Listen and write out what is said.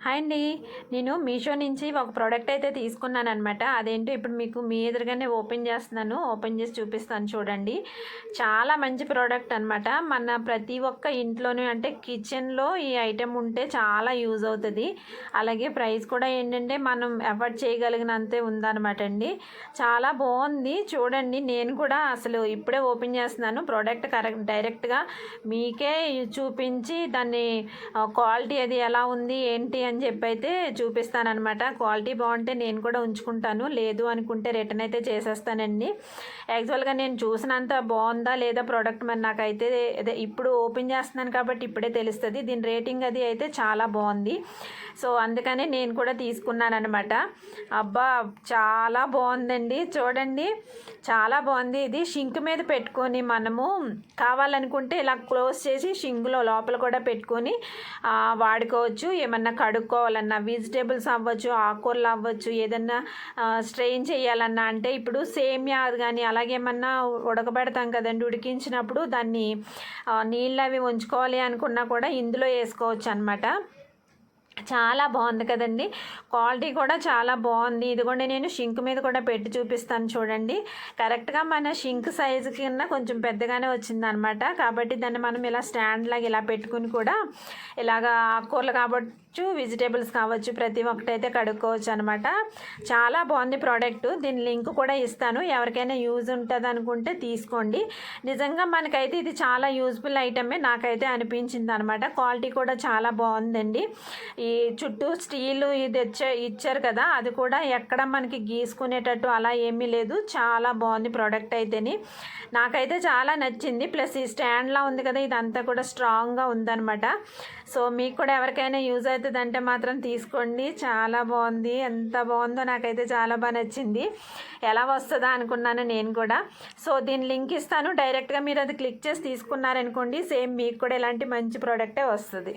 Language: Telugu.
హాయ్ అండి. నేను మీషో నుంచి ఒక ప్రోడక్ట్ అయితే తీసుకున్నాను అనమాట. అదేంటో ఇప్పుడు మీకు మీ ఎదురుగానే ఓపెన్ చేస్తున్నాను. ఓపెన్ చేసి చూపిస్తాను చూడండి. చాలా మంచి ప్రోడక్ట్ అనమాట. మన ప్రతి ఒక్క ఇంట్లోనే అంటే కిచెన్లో ఈ ఐటెం ఉంటే చాలా యూజ్ అవుతుంది. అలాగే ప్రైస్ కూడా ఏంటంటే మనం ఎఫర్ట్ చేయగలిగినంతే ఉందన్నమాట అండి. చాలా బాగుంది చూడండి. నేను కూడా అసలు ఇప్పుడే ఓపెన్ చేస్తున్నాను. ప్రోడక్ట్ డైరెక్ట్గా మీకే చూపించి దాన్ని క్వాలిటీ అది ఎలా ఉంది ఏంటి అని చెప్పి అయితే చూపిస్తానమాట. క్వాలిటీ బాగుంటే నేను కూడా ఉంచుకుంటాను, లేదు అనుకుంటే రిటర్న్ అయితే చేసేస్తానండి. యాక్చువల్గా నేను చూసినంత బాగుందా లేదా ప్రోడక్ట్ మరి నాకైతే ఇప్పుడు ఓపెన్ చేస్తున్నాను కాబట్టి ఇప్పుడే తెలుస్తుంది. దీని రేటింగ్ అది అయితే చాలా బాగుంది. సో అందుకనే నేను కూడా తీసుకున్నాను అనమాట. అబ్బా చాలా బాగుందండి చూడండి, చాలా బాగుంది. ఇది షింక్ మీద పెట్టుకొని మనము కావాలనుకుంటే ఇలా క్లోజ్ చేసి షింక్లో లోపల కూడా పెట్టుకొని వాడుకోవచ్చు. ఏమన్నా కడుక్కోవాలన్నా వెజిటేబుల్స్ అవ్వచ్చు, ఆకుకూరలు అవ్వచ్చు, ఏదన్నా స్ట్రెయిన్ చేయాలన్నా అంటే ఇప్పుడు సేమియా కానీ అలాగే ఏమన్నా ఉడకబెడతాం కదండి, ఉడికించినప్పుడు దాన్ని నీళ్ళు అవి ఉంచుకోవాలి అనుకున్నా కూడా ఇందులో వేసుకోవచ్చు అనమాట. చాలా బాగుంది కదండి. క్వాలిటీ కూడా చాలా బాగుంది. ఇదిగోండి నేను షింక్ మీద కూడా పెట్టి చూపిస్తాను చూడండి. కరెక్ట్గా మన షింక్ సైజు కింద కొంచెం పెద్దగానే వచ్చిందనమాట. కాబట్టి దాన్ని మనం ఇలా స్టాండ్ లాగా ఇలా పెట్టుకుని కూడా ఇలాగా ఆకుకూరలు కావచ్చు, వెజిటేబుల్స్ కావచ్చు, ప్రతి ఒక్కటైతే కడుక్కోవచ్చు అనమాట. చాలా బాగుంది ప్రోడక్ట్. దీని లింక్ కూడా ఇస్తాను, ఎవరికైనా యూజ్ ఉంటుంది అనుకుంటే తీసుకోండి. నిజంగా మనకైతే ఇది చాలా యూజ్ఫుల్ ఐటమే నాకైతే అనిపించింది అనమాట. క్వాలిటీ కూడా చాలా బాగుందండి. ఈ చుట్టూ స్టీలు ఇది ఇచ్చారు కదా, అది కూడా ఎక్కడ మనకి గీసుకునేటట్టు అలా ఏమీ లేదు. చాలా బాగుంది ప్రోడక్ట్ అయితేని, నాకైతే చాలా నచ్చింది. ప్లస్ ఈ స్టాండ్లా ఉంది కదా, ఇదంతా కూడా స్ట్రాంగ్గా ఉందన్నమాట. సో మీకు కూడా ఎవరికైనా యూజ్ అవుతుందంటే మాత్రం తీసుకోండి. చాలా బాగుంది, ఎంత బాగుందో నాకైతే చాలా బాగా నచ్చింది. ఎలా వస్తుందా అనుకున్నాను నేను కూడా. సో దీని లింక్ ఇస్తాను, డైరెక్ట్గా మీరు అది క్లిక్ చేసి తీసుకున్నారనుకోండి, సేమ్ మీకు కూడా ఇలాంటి మంచి ప్రోడక్టే వస్తుంది.